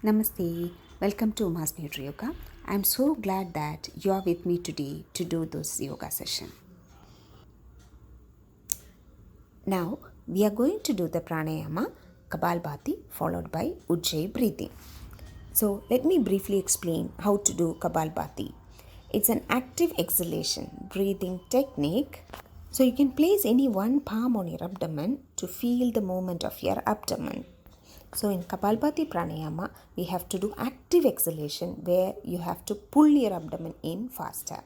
Namaste. Welcome to Mass Beauty Yoga. I'm so glad that you are with me today to do this yoga session. Now, we are going to do the pranayama Kapalbhati followed by Ujjai breathing. So, let me briefly explain how to do Kapalbhati. It's an active exhalation breathing technique. So, you can place any one palm on your abdomen to feel the movement of your abdomen. So in Kapalbhati Pranayama, we have to do active exhalation where you have to pull your abdomen in faster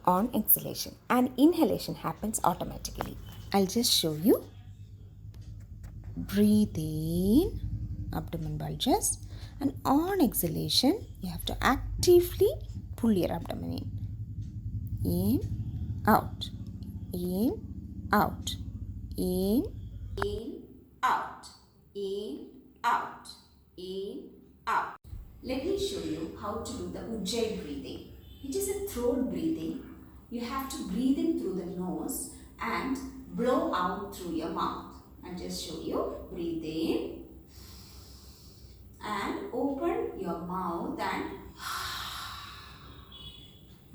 on exhalation, and inhalation happens automatically. I'll just show you. Breathe in, abdomen bulges, and on exhalation, you have to actively pull your abdomen in, out, in, out, in, out, in, out, in, out. Let me show you how to do the Ujjai breathing. It is a throat breathing. You have to breathe in through the nose and blow out through your mouth. I'll just show you. Breathe in and open your mouth and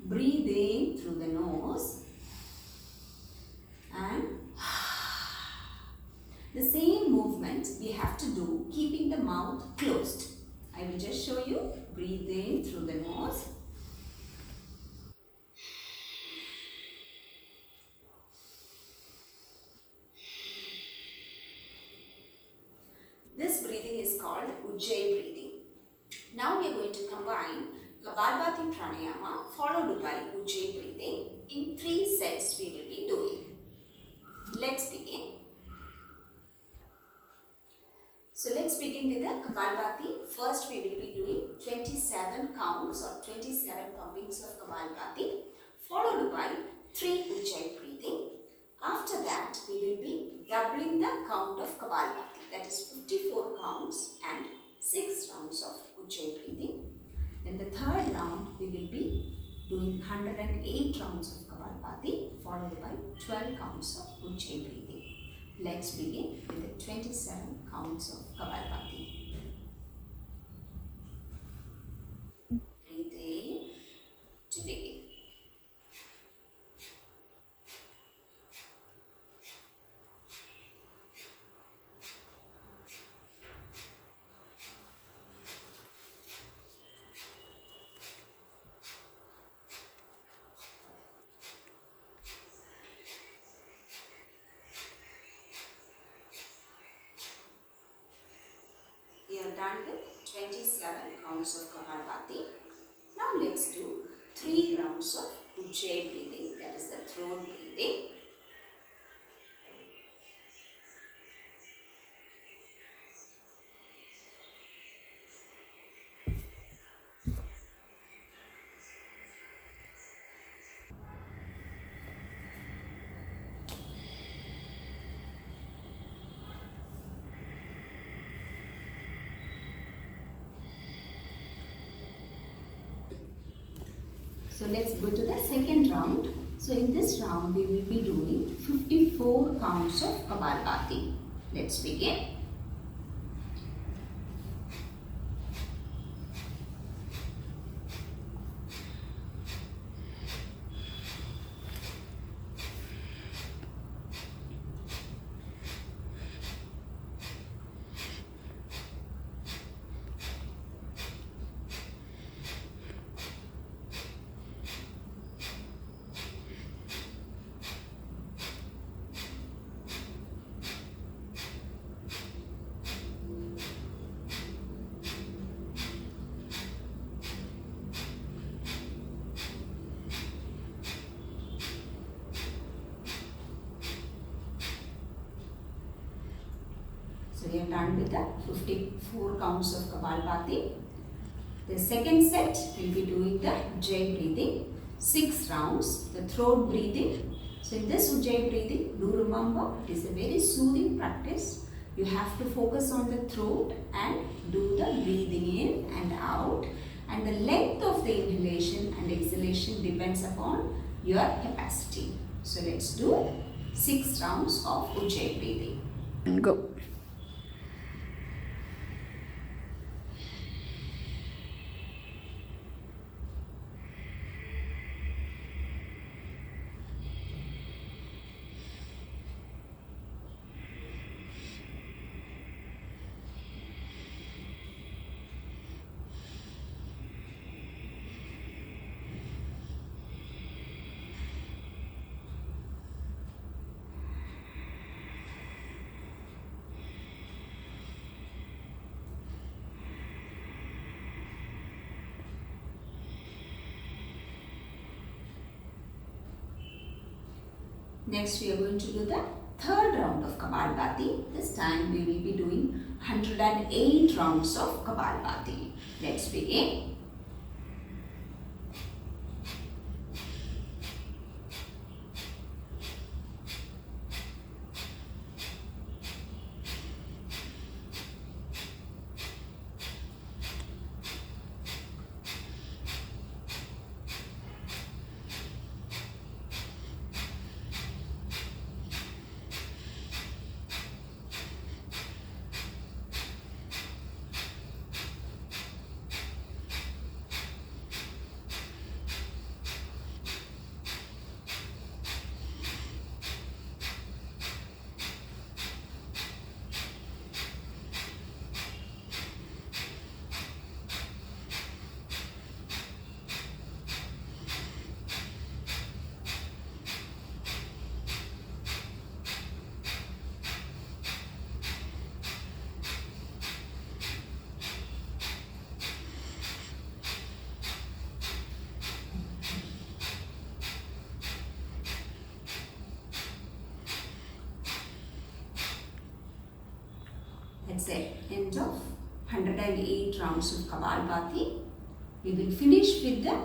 breathe in through the nose and the same movement we have to do keeping the mouth closed. I will just show you. Breathe in through the nose. This breathing is called Ujjai breathing. Now we are going to combine Kapalbhati Pranayama followed by Ujjai breathing. In 3 sets we will be doing. Let's begin. So let's begin with the Kapalbhati. First we will be doing 27 counts or 27 pumpings of Kapalbhati followed by 3 Ujjai breathing. After that we will be doubling the count of Kapalbhati, that is 54 counts and 6 rounds of Ujjai breathing. Then the third round we will be doing 108 rounds of Kapalbhati followed by 12 counts of Ujjai breathing. Let's begin with the 27 counts of Kapalbhati. Breathe in to begin. We are done with 27 counts of Kapalbhati. Now let's do 3 rounds of Ujjai breathing, that is the throat breathing. So let's go to the second round. So in this round we will be doing 54 counts of Kapalbhati. Let's begin. So we are done with the 54 counts of Kapalbhati. The second set we will be doing the Ujjai breathing, 6 rounds, the throat breathing. So in this Ujjai breathing, do remember it is a very soothing practice. You have to focus on the throat and do the breathing in and out. And the length of the inhalation and exhalation depends upon your capacity. So let's do 6 rounds of Ujjai breathing. Go. Next we are going to do the third round of Kapalbhati. This time we will be doing 108 rounds of Kapalbhati. Let's begin. That's the end of 108 rounds of Kapalbhati. We will finish with the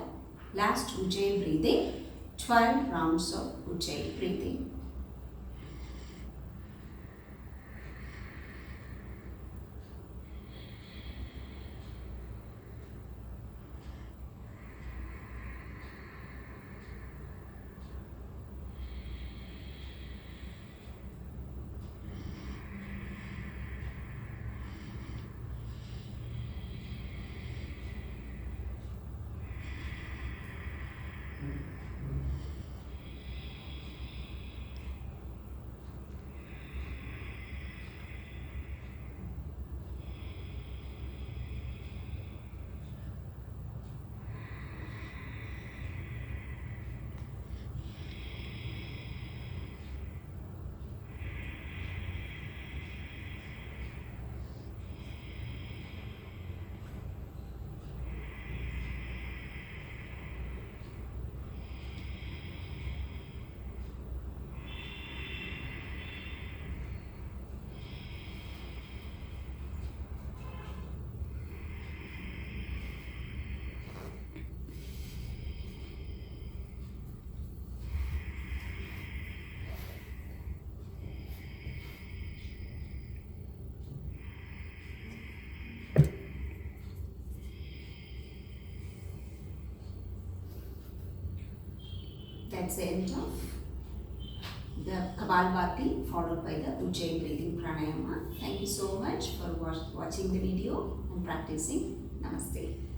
last Ujjayi breathing, 12 rounds of Ujjayi breathing. That's the end of the Kapalbhati followed by the Ujjayi breathing pranayama. Thank you so much for watching the video and practicing. Namaste.